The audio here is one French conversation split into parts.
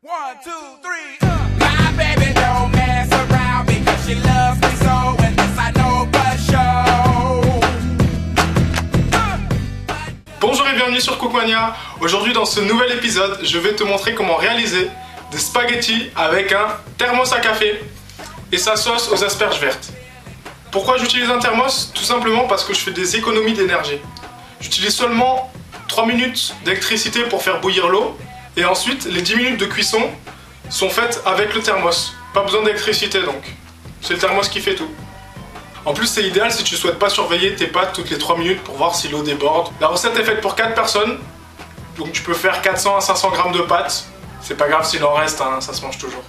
1, 2, 3, My baby don't mess around because she loves me so, and this I know for sure. Bonjour et bienvenue sur Cookmania. Aujourd'hui dans ce nouvel épisode, je vais te montrer comment réaliser des spaghettis avec un thermos à café et sa sauce aux asperges vertes. Pourquoi j'utilise un thermos? Tout simplement parce que je fais des économies d'énergie. J'utilise seulement 3 minutes d'électricité pour faire bouillir l'eau et ensuite les 10 minutes de cuisson sont faites avec le thermos. Pas besoin d'électricité donc. C'est le thermos qui fait tout. En plus c'est idéal si tu souhaites pas surveiller tes pâtes toutes les 3 minutes pour voir si l'eau déborde. La recette est faite pour 4 personnes, donc tu peux faire 400 à 500 grammes de pâtes. C'est pas grave s'il en reste, hein, ça se mange toujours.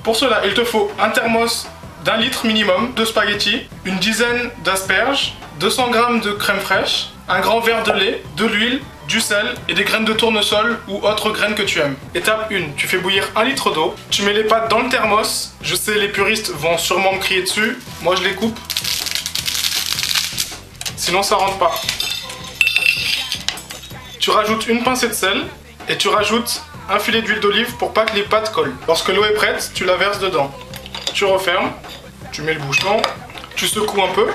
Pour cela, il te faut un thermos d'1 litre minimum de spaghettis, une dizaine d'asperges, 200 g de crème fraîche, un grand verre de lait, de l'huile, du sel et des graines de tournesol ou autres graines que tu aimes. Étape 1, tu fais bouillir 1 litre d'eau, tu mets les pâtes dans le thermos. Je sais, les puristes vont sûrement me crier dessus, moi je les coupe. Sinon ça rentre pas. Tu rajoutes une pincée de sel et tu rajoutes un filet d'huile d'olive pour pas que les pâtes collent. Lorsque l'eau est prête, tu la verses dedans. Tu refermes, tu mets le bouchon, tu secoues un peu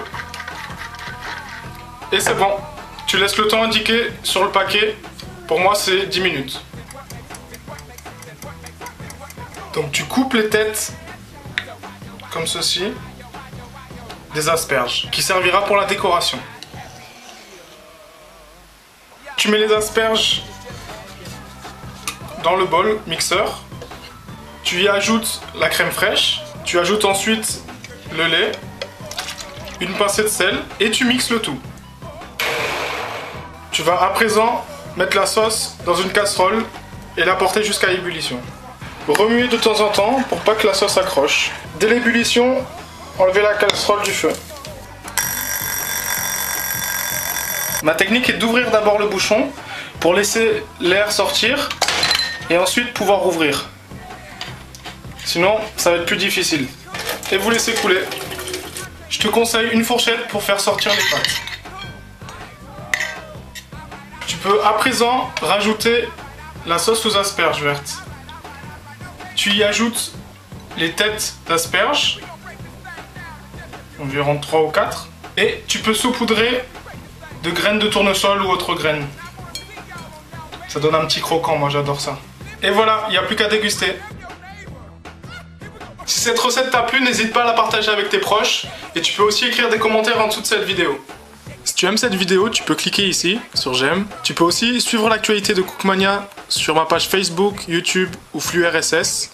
et c'est bon. Tu laisses le temps indiqué sur le paquet. Pour moi c'est 10 minutes. Donc tu coupes les têtes comme ceci des asperges qui servira pour la décoration. Tu mets les asperges dans le bol mixeur. Tu y ajoutes la crème fraîche. Tu ajoutes ensuite le lait, une pincée de sel et tu mixes le tout. Tu vas à présent mettre la sauce dans une casserole et la porter jusqu'à l'ébullition. Remuer de temps en temps pour pas que la sauce accroche. Dès l'ébullition, enlevez la casserole du feu. Ma technique est d'ouvrir d'abord le bouchon pour laisser l'air sortir et ensuite pouvoir ouvrir. Sinon, ça va être plus difficile. Et vous laissez couler. Je te conseille une fourchette pour faire sortir les pâtes. Tu peux à présent rajouter la sauce aux asperges vertes. Tu y ajoutes les têtes d'asperges, environ 3 ou 4, et tu peux saupoudrer de graines de tournesol ou autres graines. Ça donne un petit croquant, moi j'adore ça. Et voilà, il n'y a plus qu'à déguster. Si cette recette t'a plu, n'hésite pas à la partager avec tes proches et tu peux aussi écrire des commentaires en dessous de cette vidéo. Si tu aimes cette vidéo, tu peux cliquer ici sur j'aime. Tu peux aussi suivre l'actualité de Cookmania sur ma page Facebook, YouTube ou flux RSS.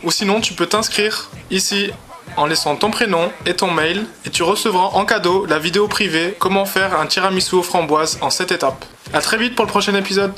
Ou sinon, tu peux t'inscrire ici en laissant ton prénom et ton mail et tu recevras en cadeau la vidéo privée comment faire un tiramisu aux framboises en 7 étapes. A très vite pour le prochain épisode.